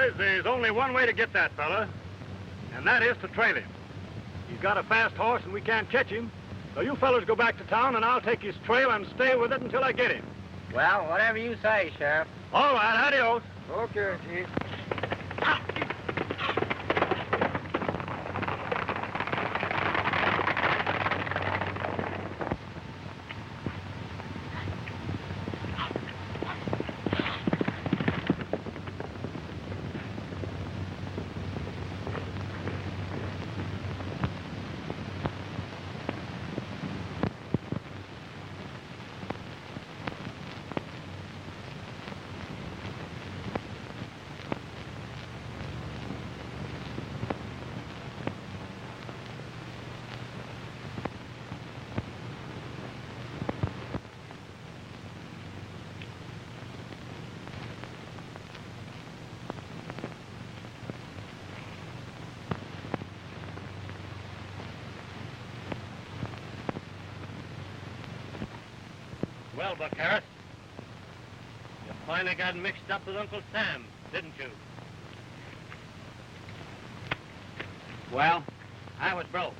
Boys, there's only one way to get that fella, and that is to trail him. He's got a fast horse, and we can't catch him. So you fellas go back to town, and I'll take his trail and stay with it until I get him. Well, whatever you say, Sheriff. All right, adios. Okay, Chief. Well, Buck Harris, you finally got mixed up with Uncle Sam, didn't you? Well, I was broke,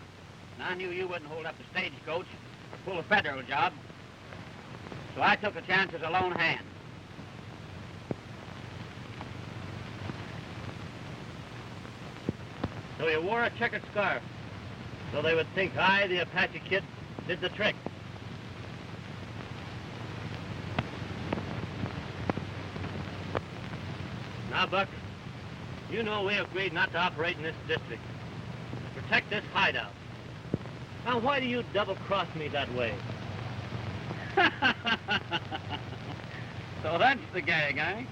and I knew you wouldn't hold up the stagecoach or pull a federal job, so I took a chance as a lone hand. So you wore a checkered scarf, so they would think I, the Apache Kid, did the trick. Now, Buck, you know we agreed not to operate in this district, to protect this hideout. Now, why do you double-cross me that way? So that's the gag, eh?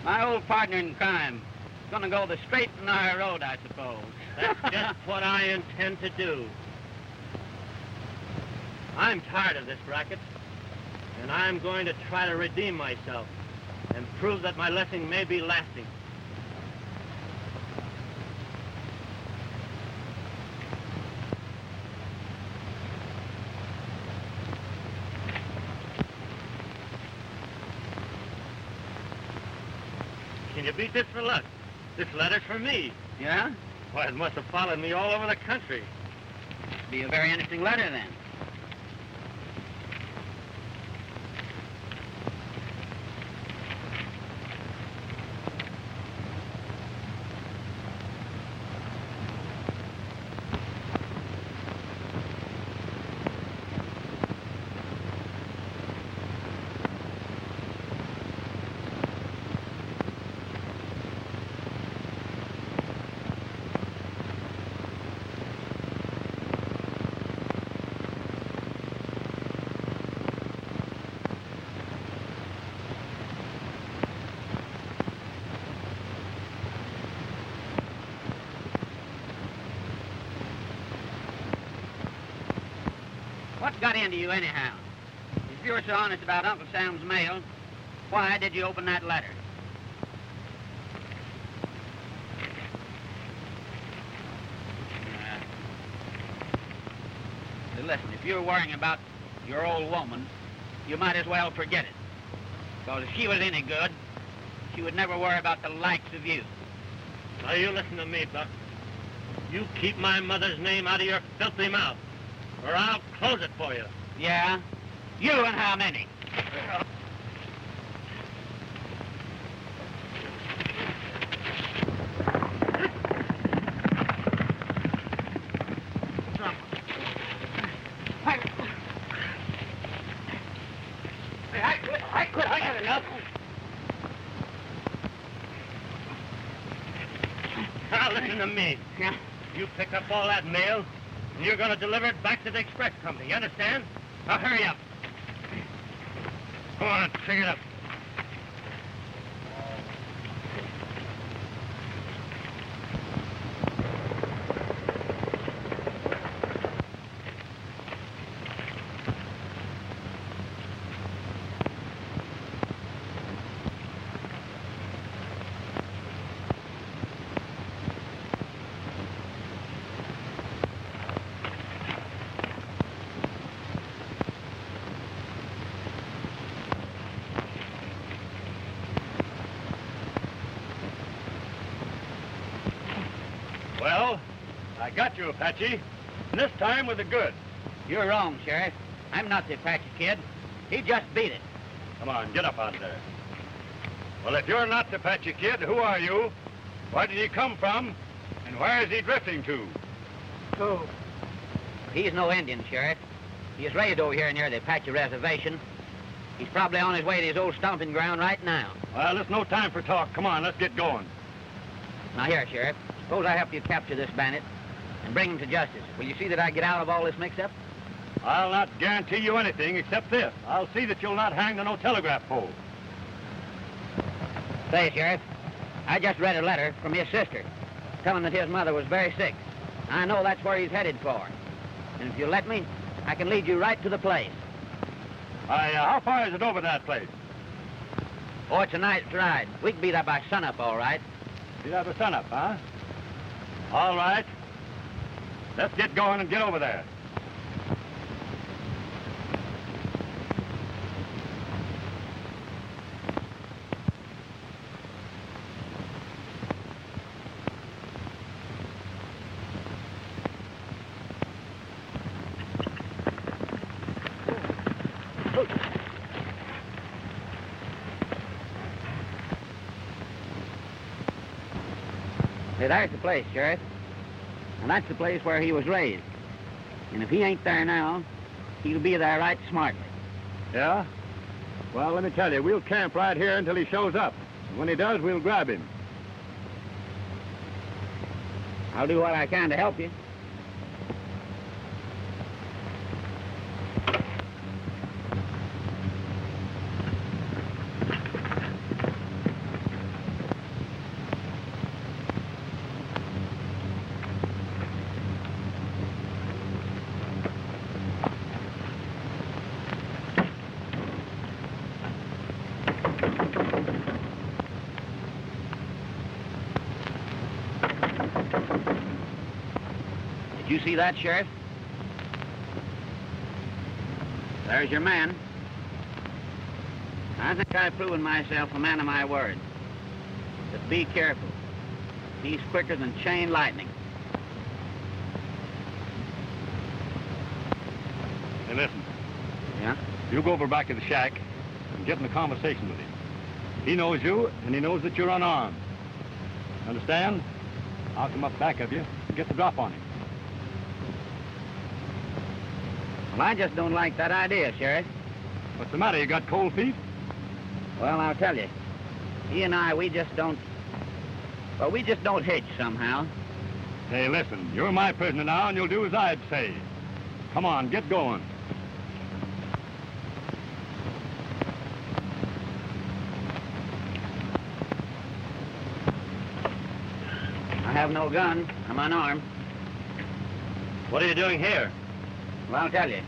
My old partner in crime. Gonna go the straight and narrow road, I suppose. That's just what I intend to do. I'm tired of this racket, and I'm going to try to redeem myself and prove that my lesson may be lasting. Can you beat this for luck? This letter's for me. Yeah? Why, it must have followed me all over the country. Be a very interesting letter, then. What got into you anyhow? If you're so honest about Uncle Sam's mail, why did you open that letter? Listen, if you're worrying about your old woman, you might as well forget it. Because if she was any good, she would never worry about the likes of you. Now, you listen to me, Buck. You keep my mother's name out of your filthy mouth, or I'll close it for you. Yeah? You and how many? I had enough. Now, listen to me. Yeah? You pick up all that mail, and you're going to deliver it back to the express company. You understand? Now, hurry up. Go on, pick it up. Well, I got you, Apache. And this time with the good. You're wrong, Sheriff. I'm not the Apache Kid. He just beat it. Come on, get up out of there. Well, if you're not the Apache Kid, who are you? Where did he come from? And where is he drifting to? Oh. He's no Indian, Sheriff. He is raised over here near the Apache Reservation. He's probably on his way to his old stomping ground right now. Well, there's no time for talk. Come on, let's get going. Now here, Sheriff. Suppose I help you capture this bandit and bring him to justice. Will you see that I get out of all this mix-up? I'll not guarantee you anything except this. I'll see that you'll not hang to no telegraph pole. Say, Sheriff, I just read a letter from his sister telling that his mother was very sick. I know that's where he's headed for. And if you'll let me, I can lead you right to the place. How far is it over that place? Oh, it's a night's ride. We can be there by sunup, all right. Be there by sunup, huh? All right. Let's get going and get over there. Hey, there's the place, Sheriff. And that's the place where he was raised. And if he ain't there now, he'll be there right smartly. Yeah? Well, let me tell you, we'll camp right here until he shows up. And when he does, we'll grab him. I'll do what I can to help you. Did you see that, Sheriff? There's your man. I think I've proven myself a man of my word. But be careful. He's quicker than chain lightning. Hey, listen. Yeah? You go over back to the shack and get in a conversation with him. He knows you, and he knows that you're unarmed. Understand? I'll come up back of you and get the drop on him. Well, I just don't like that idea, Sheriff. What's the matter? You got cold feet? Well, I'll tell you. He and I, we just don't hitch somehow. Hey, listen, you're my prisoner now, and you'll do as I'd say. Come on, get going. I have no gun. I'm unarmed. What are you doing here? Well, I'll tell you.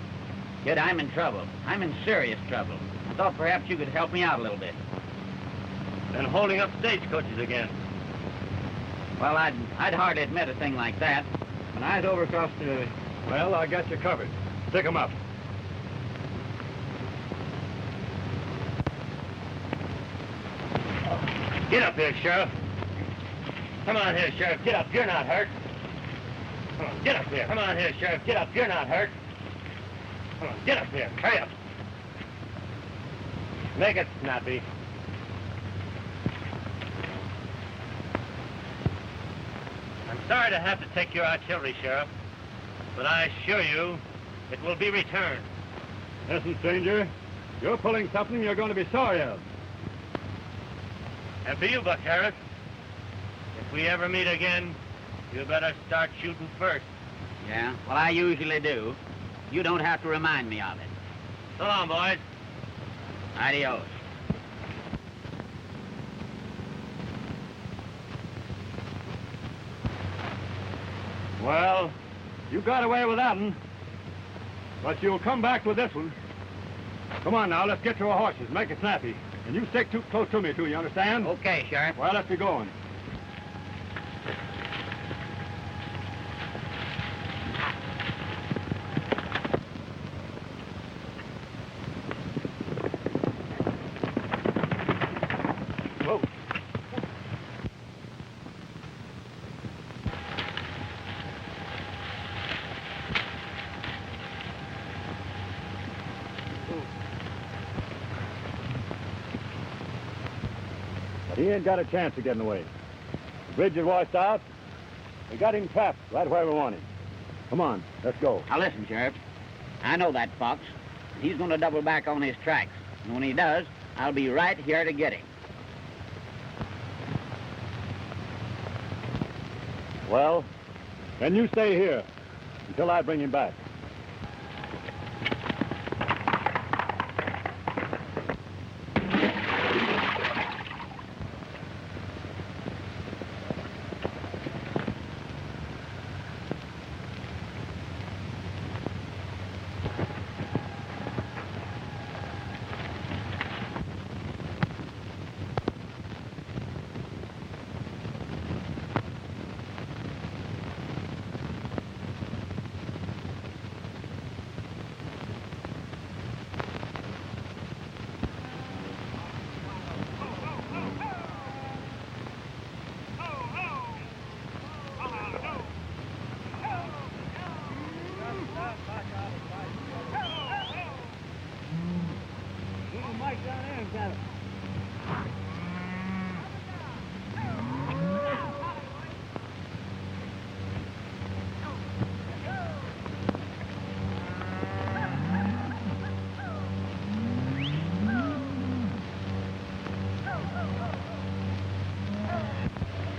Kid, I'm in trouble. I'm in serious trouble. I thought perhaps you could help me out a little bit. Then holding up stagecoaches again. Well, I'd hardly admit a thing like that. When I was over across the... Well, I got you covered. Pick 'em up. Get up here, Sheriff. Come on here, Sheriff. Get up. You're not hurt. Come on, get up here. Come on here, Sheriff. Get up. You're not hurt. Come on, get up here. Hurry up. Make it snappy. I'm sorry to have to take your artillery, Sheriff, but I assure you it will be returned. Listen, stranger, you're pulling something you're going to be sorry of. And for you, Buck Harris, if we ever meet again, you better start shooting first. Yeah? Well, I usually do. You don't have to remind me of it. So long, boys. Adios. Well, you got away with that one. But you'll come back with this one. Come on now, let's get to our horses. Make it snappy. And you stick too close to me, too, you understand? Okay, Sheriff. Well, let's be going. Whoa. He ain't got a chance of getting away. The bridge is washed out. We got him trapped right where we want him. Come on, let's go. Now listen, Sheriff. I know that fox. He's going to double back on his tracks. And when he does, I'll be right here to get him. Well, then you stay here until I bring him back.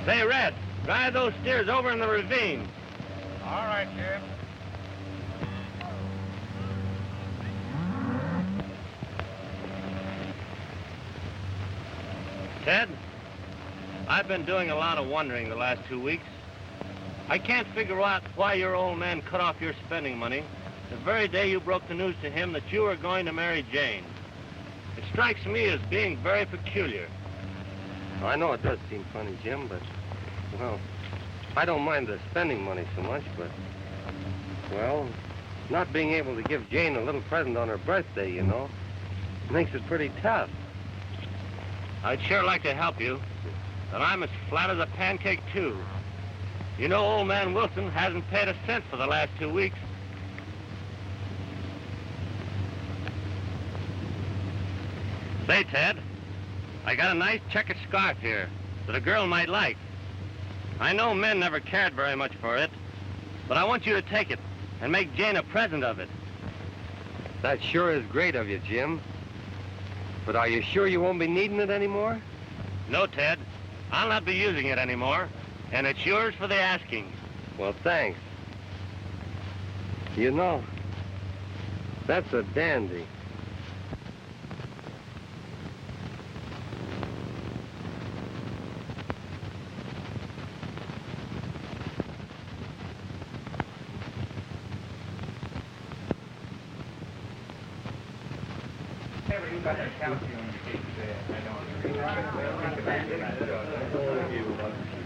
Say, Red, drive those steers over in the ravine. All right, Sheriff. Ted, I've been doing a lot of wondering the last 2 weeks. I can't figure out why your old man cut off your spending money the very day you broke the news to him that you were going to marry Jane. It strikes me as being very peculiar. I know it does seem funny, Jim, but, well, I don't mind the spending money so much, but, well, not being able to give Jane a little present on her birthday, you know, makes it pretty tough. I'd sure like to help you, but I'm as flat as a pancake, too. You know, old man Wilson hasn't paid a cent for the last 2 weeks. Say, Ted, I got a nice checkered scarf here that a girl might like. I know men never cared very much for it, but I want you to take it and make Jane a present of it. That sure is great of you, Jim. But are you sure you won't be needing it anymore? No, Ted, I'll not be using it anymore, and it's yours for the asking. Well, thanks. You know, that's a dandy.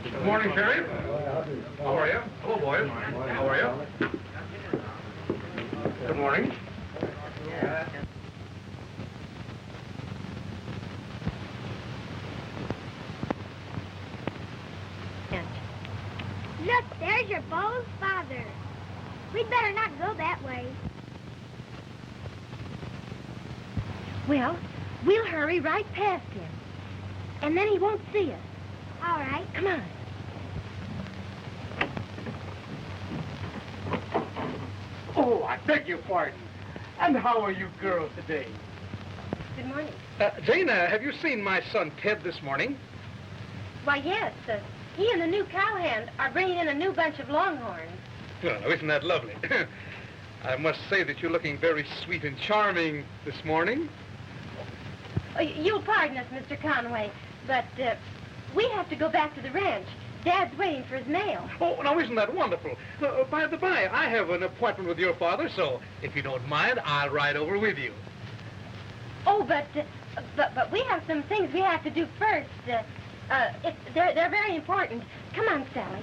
Good morning, Perrin. How are you? Hello, boys. How are you? Good morning. Look, there's your Bo's father. We'd better not go that way. Well, we'll hurry right past him. And then he won't see us. All right. Come on. Oh, I beg your pardon. And how are you girls today? Good morning. Jane, have you seen my son Ted this morning? Why, yes. He and the new cowhand are bringing in a new bunch of longhorns. Well, isn't that lovely? I must say that you're looking very sweet and charming this morning. You'll pardon us, Mr. Conway, but we have to go back to the ranch. Dad's waiting for his mail. Oh, now isn't that wonderful? By the by, I have an appointment with your father, so if you don't mind, I'll ride over with you. Oh, but we have some things we have to do first. They're very important. Come on, Sally.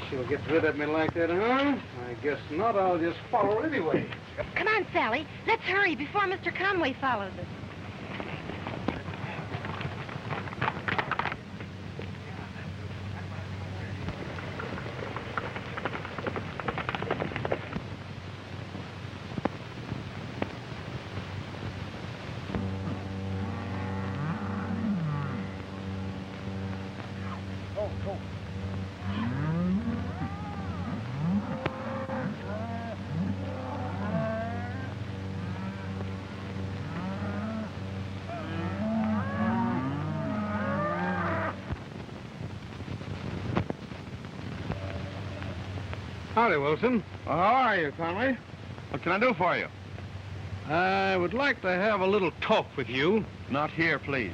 She'll get rid of me like that, huh? I guess not. I'll just follow her anyway. Come on, Sally. Let's hurry before Mr. Conway follows us. Howdy, Wilson. Well, how are you, Conway? What can I do for you? I would like to have a little talk with you. Not here, please.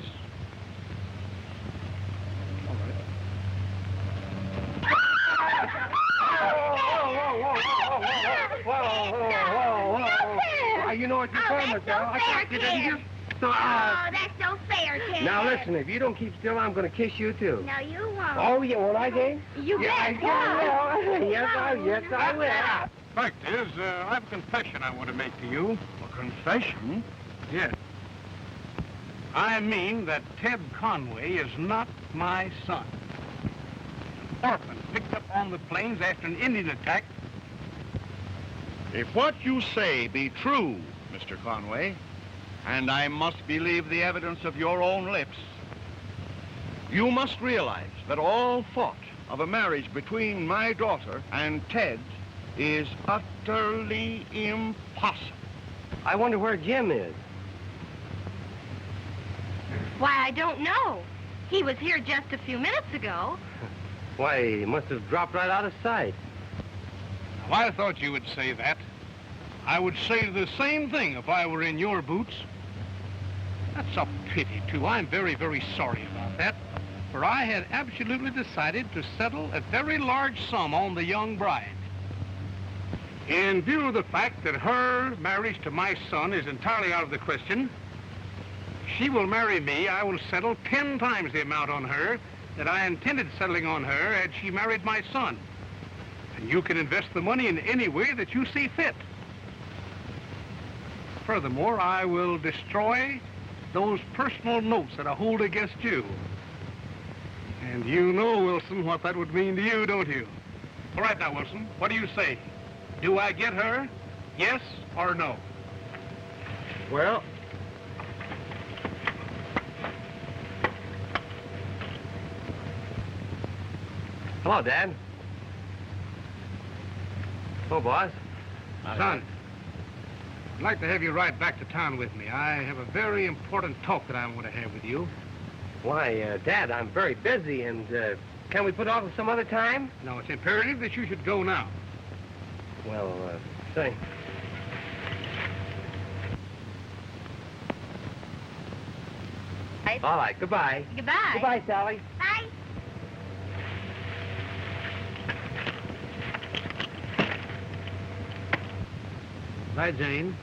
You know what you're talking about, Sal. I can't get in here. So, Oh, that's so fair, Ted. now listen, if you don't keep still, I'm going to kiss you too. No, you won't. Oh, yeah, won't I, Jane? You Yeah, bet. I will. Yes, I will. Fact is, I have a confession I want to make to you. A confession? Yes. I mean that Ted Conway is not my son. Orphan, picked up on the plains after an Indian attack. If what you say be true, Mr. Conway, and I must believe the evidence of your own lips, you must realize that all thought of a marriage between my daughter and Ted is utterly impossible. I wonder where Jim is. Why, I don't know. He was here just a few minutes ago. Why, he must have dropped right out of sight. Well, I thought you would say that. I would say the same thing if I were in your boots. That's a pity, too. I'm very, very sorry about that. For I had absolutely decided to settle a very large sum on the young bride. In view of the fact that her marriage to my son is entirely out of the question, she will marry me. I will settle 10 times the amount on her that I intended settling on her had she married my son. And you can invest the money in any way that you see fit. Furthermore, I will destroy those personal notes that I hold against you. And you know, Wilson, what that would mean to you, don't you? All right now, Wilson, what do you say? Do I get her? Yes or no? Well, hello, Dad. Hello, boss. Son, I'd like to have you ride back to town with me. I have a very important talk that I want to have with you. Why, Dad, I'm very busy, and can we put off some other time? No, it's imperative that you should go now. Well, say. All right, goodbye. Goodbye. Goodbye, Sally. Bye. Bye, Jane.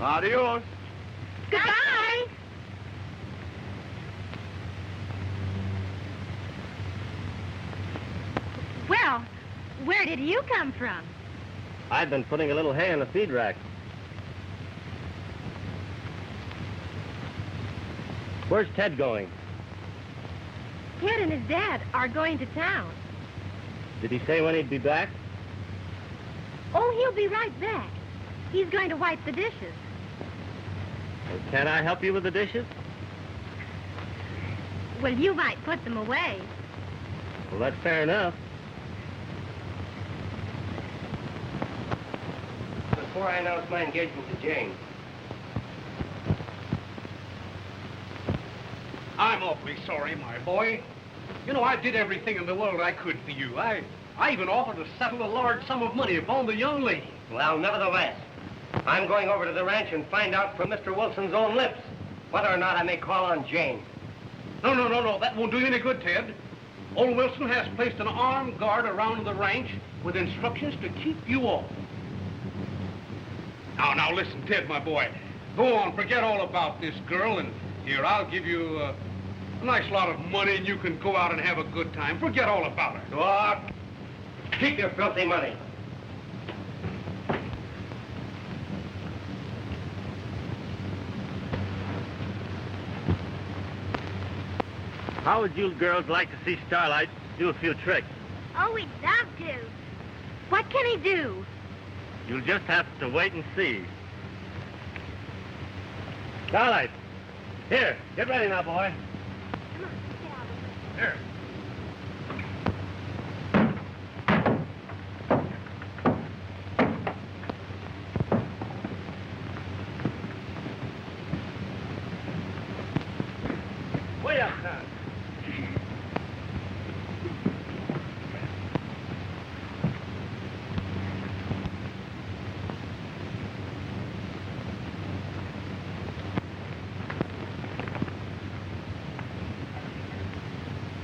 Adios. Goodbye. Well, where did you come from? I've been putting a little hay in the feed rack. Where's Ted going? Ted and his dad are going to town. Did he say when he'd be back? Oh, he'll be right back. He's going to wipe the dishes. Well, can I help you with the dishes? Well, you might put them away. Well, that's fair enough. Before I announce my engagement to Jane, I'm awfully sorry, my boy. You know, I did everything in the world I could for you. I even offered to settle a large sum of money upon the young lady. well, nevertheless, I'm going over to the ranch and find out from Mr. Wilson's own lips whether or not I may call on Jane. No. That won't do you any good, Ted. Old Wilson has placed an armed guard around the ranch with instructions to keep you off. Now, listen, Ted, my boy. Go on, forget all about this girl, and here, I'll give you a nice lot of money, and you can go out and have a good time. Forget all about her. What? Keep your filthy money. How would you girls like to see Starlight do a few tricks? Oh, we'd love to. What can he do? You'll just have to wait and see. Starlight, here, get ready now, boy. Come on, get out of Here.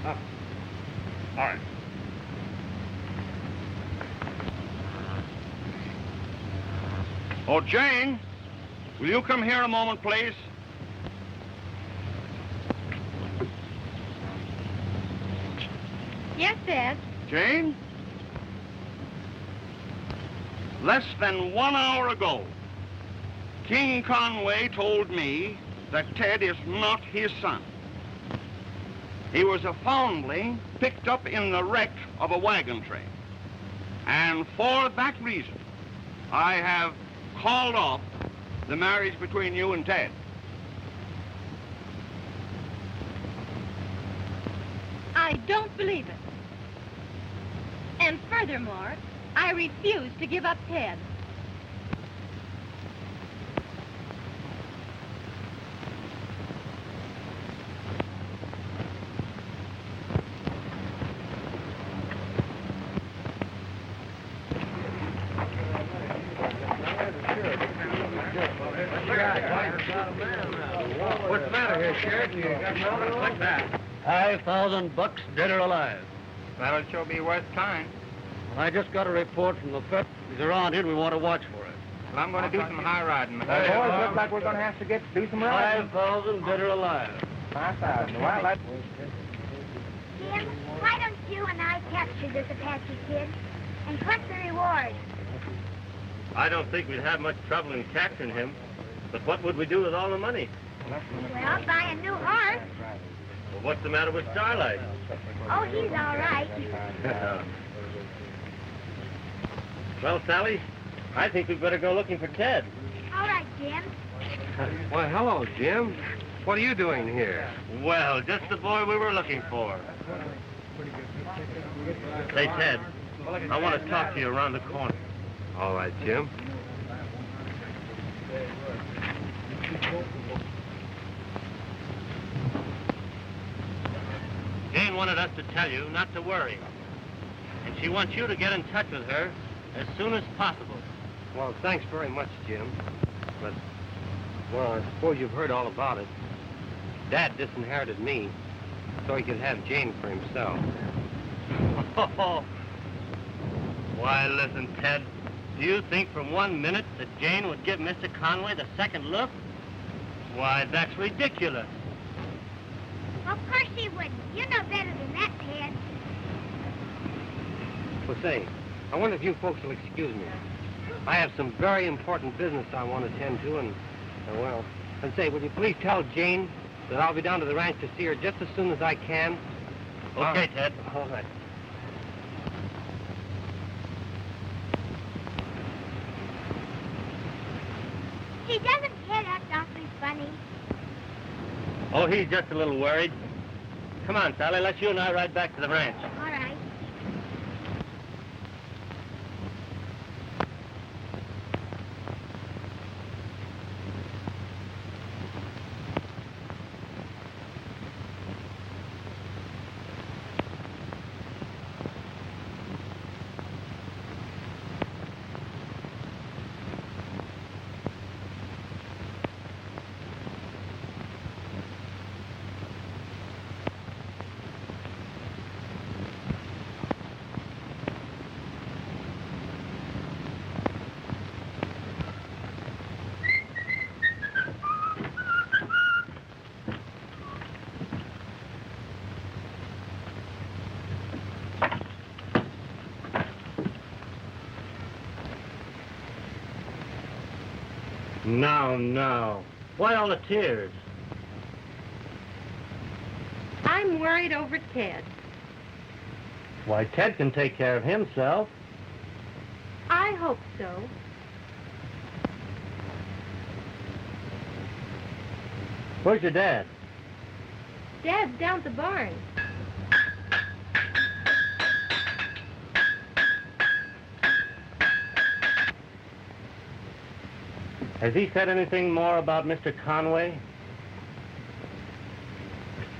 All right. Oh, Jane, will you come here a moment, please? Yes, Dad. Jane? Less than 1 hour ago, King Conway told me that Ted is not his son. He was a foundling picked up in the wreck of a wagon train. And for that reason, I have called off the marriage between you and Ted. I don't believe it. And furthermore, I refuse to give up Ted. What's the matter here, Sheriff? You got nothing like that. $5,000 dead or alive. That'll sure be worth trying. I just got a report from the Fed. He's around here and we want to watch for it. Well, I'm going to do some high riding. Boys, looks like we're going to have to do some riding. 5,000 dead or alive. 5,000. Well, that's... Jim, why don't you and I capture this Apache Kid and collect the reward? I don't think we'd have much trouble in capturing him. But what would we do with all the money? Well, buy a new horse. Well, what's the matter with Starlight? Oh, he's all right. Well, Sally, I think we'd better go looking for Ted. All right, Jim. Well, hello, Jim. What are you doing here? Well, just the boy we were looking for. Say, Ted, I want to talk to you around the corner. All right, Jim. Jane wanted us to tell you not to worry. And she wants you to get in touch with her as soon as possible. Well, thanks very much, Jim. But, well, I suppose you've heard all about it. Dad disinherited me so he could have Jane for himself. Why, listen, Ted. Do you think for 1 minute that Jane would give Mr. Conway the second look? Why, that's ridiculous. Well, of course she wouldn't. You know better than that, Ted. Well, say, I wonder if you folks will excuse me. I have some very important business I want to attend to, and say, will you please tell Jane that I'll be down to the ranch to see her just as soon as I can? Okay, Ted. All right. She doesn't Ted act awfully funny. Oh, he's just a little worried. Come on, Sally, let's you and I ride back to the ranch. All right. No. Why all the tears? I'm worried over Ted. Why, Ted can take care of himself. I hope so. Where's your dad? Dad's down at the barn. Has he said anything more about Mr. Conway?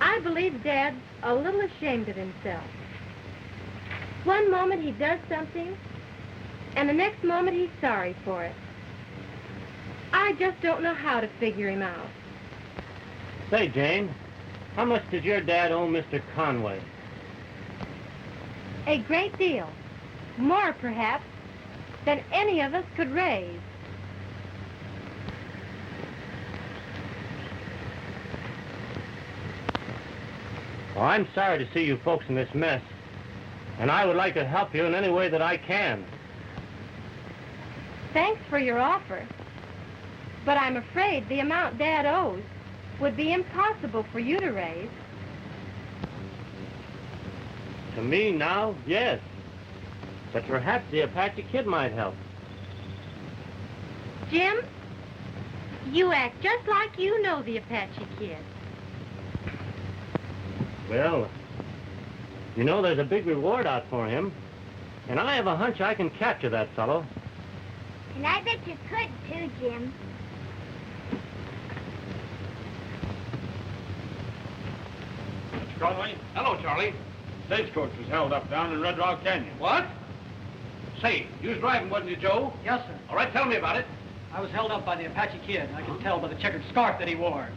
I believe Dad's a little ashamed of himself. One moment he does something, and the next moment he's sorry for it. I just don't know how to figure him out. Say, Jane, How much did your dad owe Mr. Conway? A great deal. More, perhaps, than any of us could raise. Well, I'm sorry to see you folks in this mess, and I would like to help you in any way that I can. Thanks for your offer. But I'm afraid the amount Dad owes would be impossible for you to raise. To me now, yes. But perhaps the Apache Kid might help. Jim, you act just like you know the Apache Kid. Well, you know there's a big reward out for him, and I have a hunch I can capture that fellow. And I bet you could, too, Jim. Mr. Conway, Hello, Charlie. stagecoach was held up down in Red Rock Canyon. What? Say, you was driving, wasn't you, Joe? Yes, sir. All right, tell me about it. I was held up by the Apache Kid. I can tell by the checkered scarf that he wore.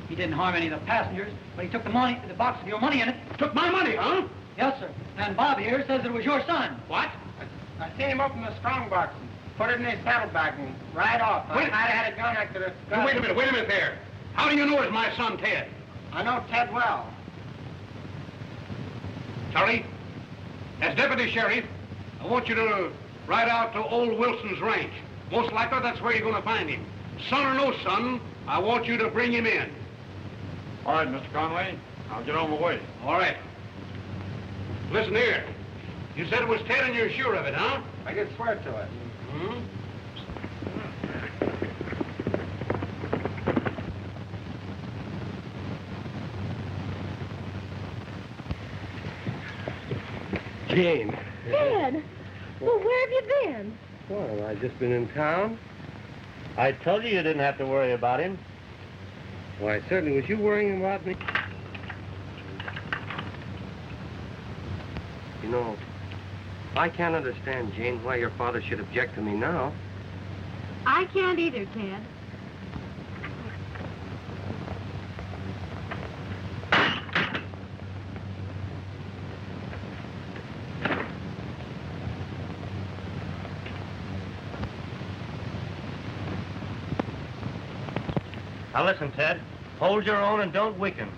He didn't harm any of the passengers, but he took the money, the box with your money in it. Took my money, huh? Yes, sir. And Bob here says it was your son. What? I seen him open the strong box and put it in his saddlebag and ride off. Wait. I'd had a gun, I could have... Now, wait a minute there. How do you know it's my son, Ted? I know Ted well. Charlie, as deputy sheriff, I want you to ride out to old Wilson's ranch. Most likely that's where you're going to find him. Son or no son, I want you to bring him in. All right, Mr. Conway, I'll get on my way. All right. Listen here. You said it was Ted and you're sure of it, huh? I can swear to it. Hmm? Jane. Dad, well, where have you been? Well, I've just been in town. I told you didn't have to worry about him. Why, certainly. Was you worrying about me? You know, I can't understand, Jane, why your father should object to me now. I can't either, Ted. Now listen, Ted. Hold your own and don't weaken.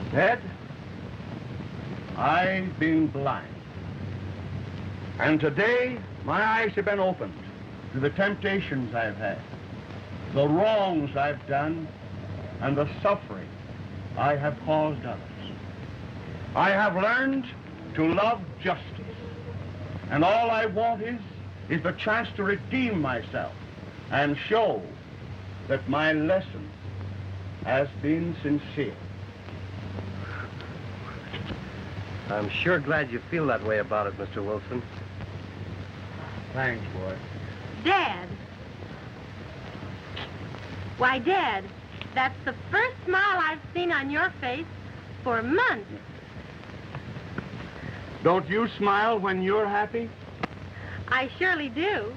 Ted, I've been blind. And today, my eyes have been opened to the temptations I've had, the wrongs I've done, and the suffering I have caused others. I have learned to love justice. And all I want is the chance to redeem myself and show that my lesson has been sincere. I'm sure glad you feel that way about it, Mr. Wilson. Thanks, boy. Dad. Why, Dad, that's the first smile I've seen on your face for months. Don't you smile when you're happy? I surely do.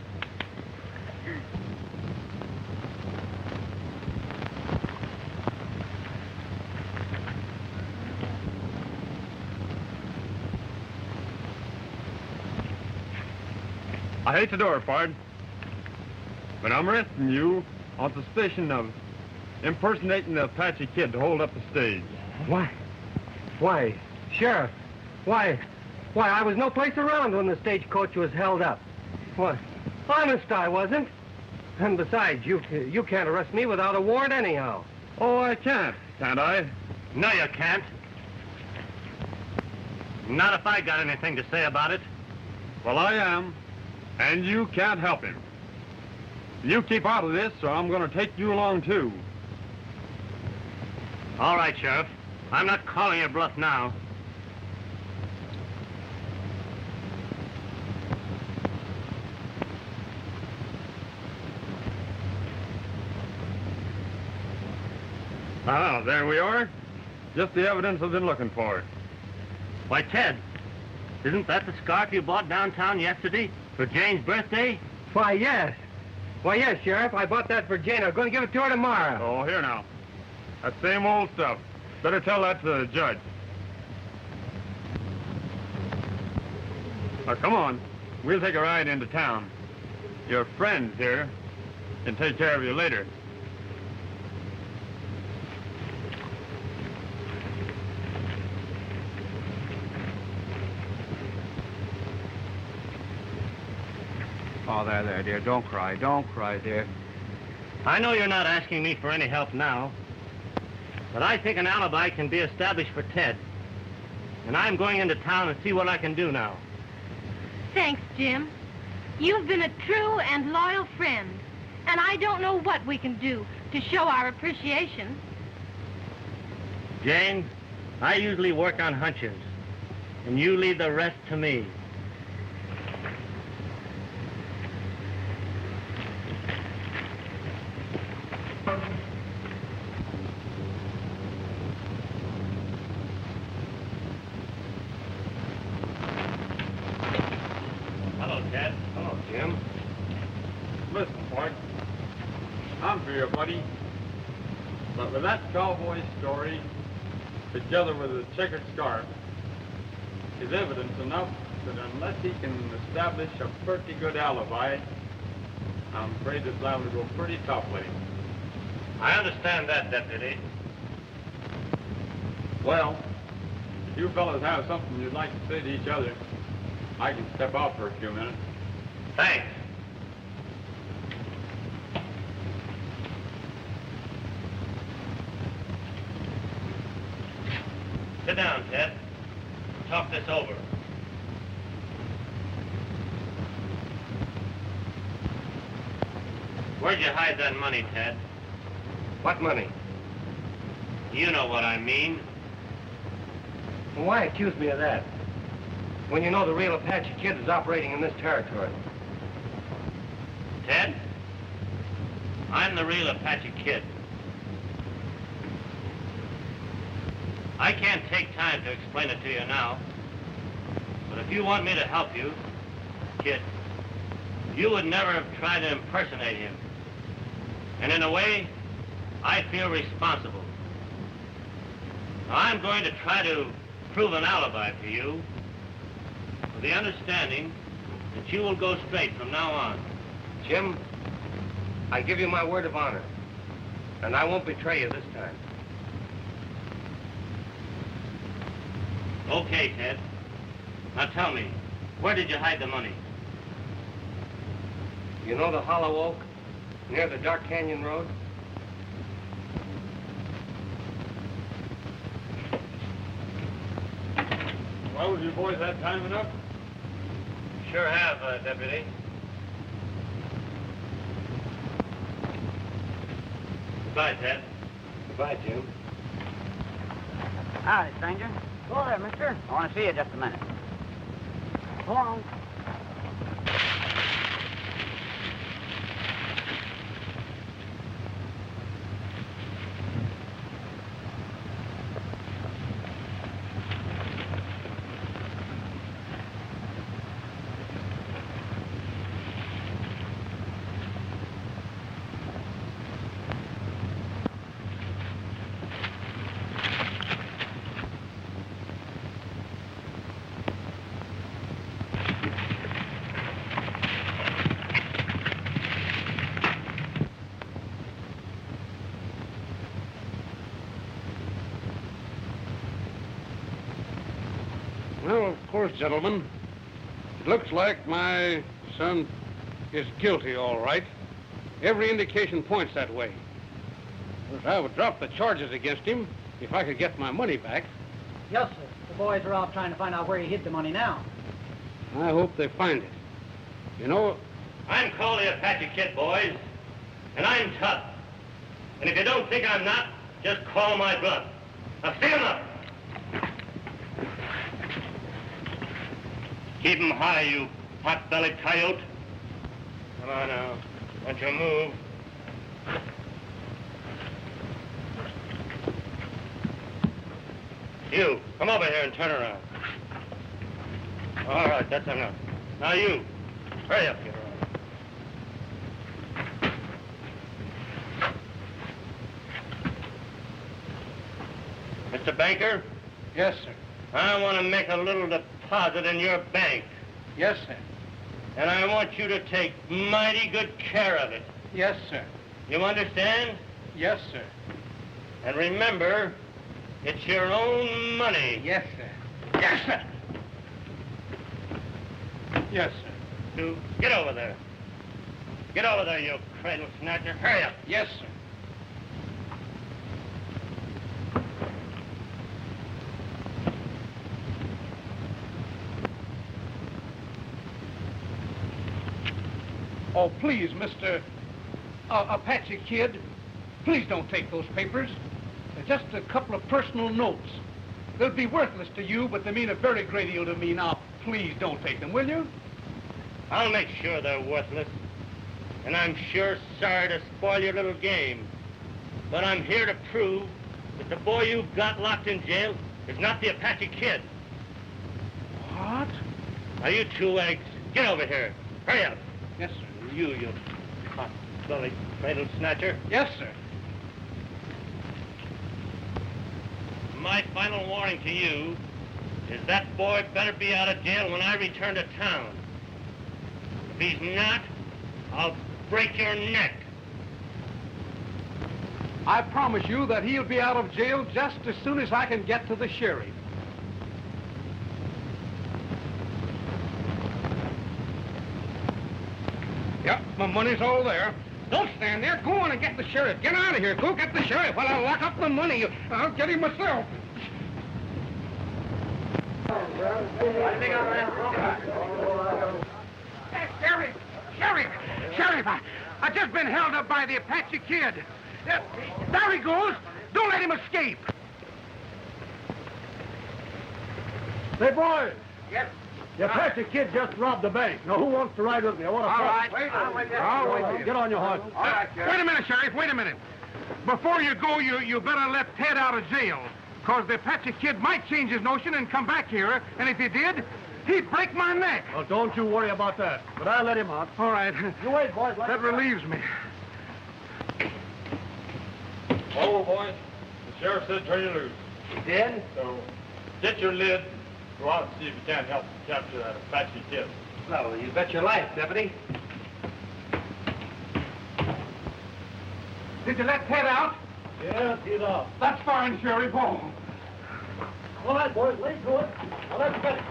I hate to do it, Pard, but I'm arresting you on suspicion of impersonating the Apache Kid to hold up the stage. Why? Why, Sheriff, why, I was no place around when the stagecoach was held up. What? Honest, I wasn't. And besides, you can't arrest me without a warrant anyhow. Oh, I can't I? No, you can't. Not if I got anything to say about it. Well, I am, and you can't help him. You keep out of this, or I'm going to take you along, too. All right, Sheriff. I'm not calling your bluff now. Ah, there we are. Just the evidence I've been looking for. Why, Ted, isn't that the scarf you bought downtown yesterday For Jane's birthday? Why, yes. Why, yes, Sheriff. I bought that for Jane. I'm going to give it to her tomorrow. Oh, here now. That same old stuff. Better tell that to the judge. Now, come on. We'll take a ride into town. Your friends here can take care of you later. Oh, there, dear. Don't cry. Don't cry, dear. I know you're not asking me for any help now, but I think an alibi can be established for Ted. And I'm going into town and see what I can do now. Thanks, Jim. You've been a true and loyal friend, and I don't know what we can do to show our appreciation. Jane, I usually work on hunches, and you leave the rest to me. Hello, Ted. Hello, Jim. Listen, Point. I'm for you, buddy. But with that cowboy story, together with the checkered scarf, is evidence enough that unless he can establish a pretty good alibi, I'm afraid it's liable to go pretty tough with him. I understand that, Deputy. Well, if you fellas have something you'd like to say to each other, I can step out for a few minutes. Thanks. Sit down, Ted. Talk this over. Where'd you hide that money, Ted? What money? You know what I mean. Well, why accuse me of that? When you know the real Apache Kid is operating in this territory. Ted, I'm the real Apache Kid. I can't take time to explain it to you now, but if you want me to help you, Kid, you would never have tried to impersonate him. And in a way, I feel responsible. Now, I'm going to try to prove an alibi for you, with the understanding that you will go straight from now on. Jim, I give you my word of honor, and I won't betray you this time. Okay, Ted. Now tell me, where did you hide the money? You know the Hollow Oak near the Dark Canyon Road? Well, have you boys had time enough? Sure have, Deputy. Goodbye, Ted. Goodbye, Jim. Howdy, stranger. Hello there, mister. I want to see you just a minute. Go on. Well, of course, gentlemen, it looks like my son is guilty, all right. Every indication points that way. Of course, I would drop the charges against him if I could get my money back. Yes, sir. The boys are off trying to find out where he hid the money now. I hope they find it. You know, I'm called the Apache Kid, boys, and I'm tough. And if you don't think I'm not, just call my bluff. Now, stand 'em up. Keep 'em high, you pot-bellied coyote. Come on now. Don't you move. You, come over here and turn around. All right, that's enough. Now you, Hurry up, you. Mr. Banker? Yes, sir. I want to make a little deposit in your bank. Yes, sir. And I want you to take mighty good care of it. Yes, sir. You understand? Yes, sir. And remember, it's your own money. Yes, sir. Yes, sir. Yes, sir. So get over there. Get over there, you cradle snatcher. Hurry up. Yes, sir. Oh, please, Mr. Apache Kid, please don't take those papers. They're just a couple of personal notes. They'll be worthless to you, but they mean a very great deal to me. Now, please don't take them, will you? I'll make sure they're worthless. And I'm sure sorry to spoil your little game. But I'm here to prove that the boy you've got locked in jail is not the Apache Kid. What? Now, you two eggs, get over here. Hurry up. Yes, sir. You pot-bellied cradle snatcher. Yes, sir. My final warning to you is that boy better be out of jail when I return to town. If he's not, I'll break your neck. I promise you that he'll be out of jail just as soon as I can get to the sheriff. Yep, my money's all there. Don't stand there. Go on and get the sheriff. Get out of here. Go get the sheriff while I lock up the money. I'll get him myself. Hey, Sheriff! Sheriff! I've just been held up by the Apache Kid. There he goes. Don't let him escape. Hey, boys. Yes. The Apache Kid just robbed the bank. Now, who wants to ride with me? I want to All fight. right. I'll wait for you. Get on your horse. All right, wait a minute, Sheriff. Wait a minute. Before you go, you better let Ted out of jail. Because the Apache Kid might change his notion and come back here. And if he did, he'd break my neck. Well, don't you worry about that. But I'll let him out. All right. You wait, boys. That relieves me. Oh, boys. The sheriff said turn you loose. He did? So get your lid. Go out and see if you can't help capture that Apache Kid. Well, you bet your life, Deputy. Did you let Ted out? Yes, he's out. That's fine, Sheriff. Oh. All right, boys. Lead to it. Now, let's get it.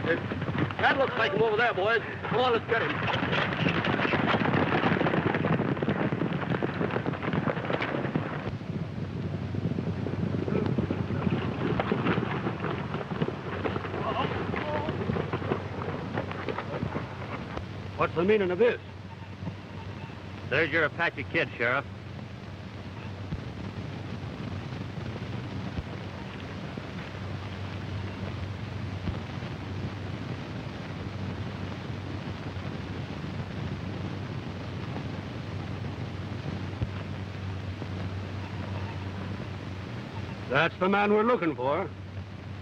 That looks like him over there, boys. Come on, let's get him. What's the meaning of this? There's your Apache Kid, Sheriff. That's the man we're looking for.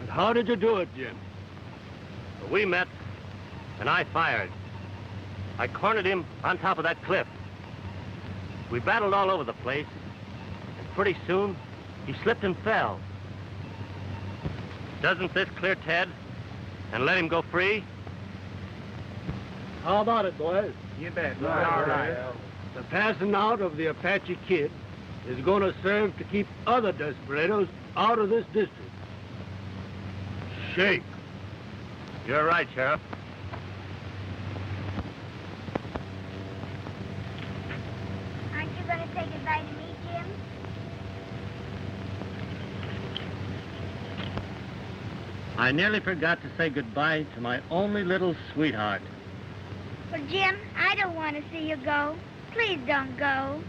And how did you do it, Jim? We met, and I fired. I cornered him on top of that cliff. We battled all over the place, and pretty soon, he slipped and fell. Doesn't this clear Ted? And let him go free? How about it, boys? You bet. All right. The passing out of the Apache Kid is going to serve to keep other desperados out of this district. Shake. You're right, Sheriff. Aren't you going to say goodbye to me, Jim? I nearly forgot to say goodbye to my only little sweetheart. Well, Jim, I don't want to see you go. Please don't go.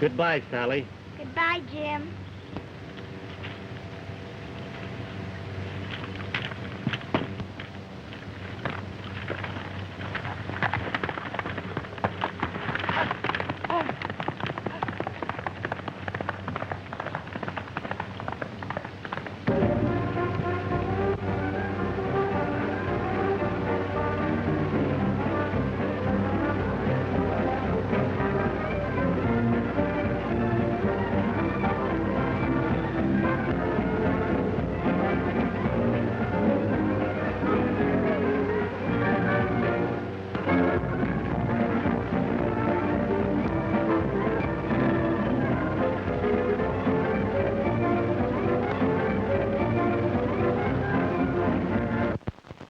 Goodbye, Sally. Goodbye, Jim.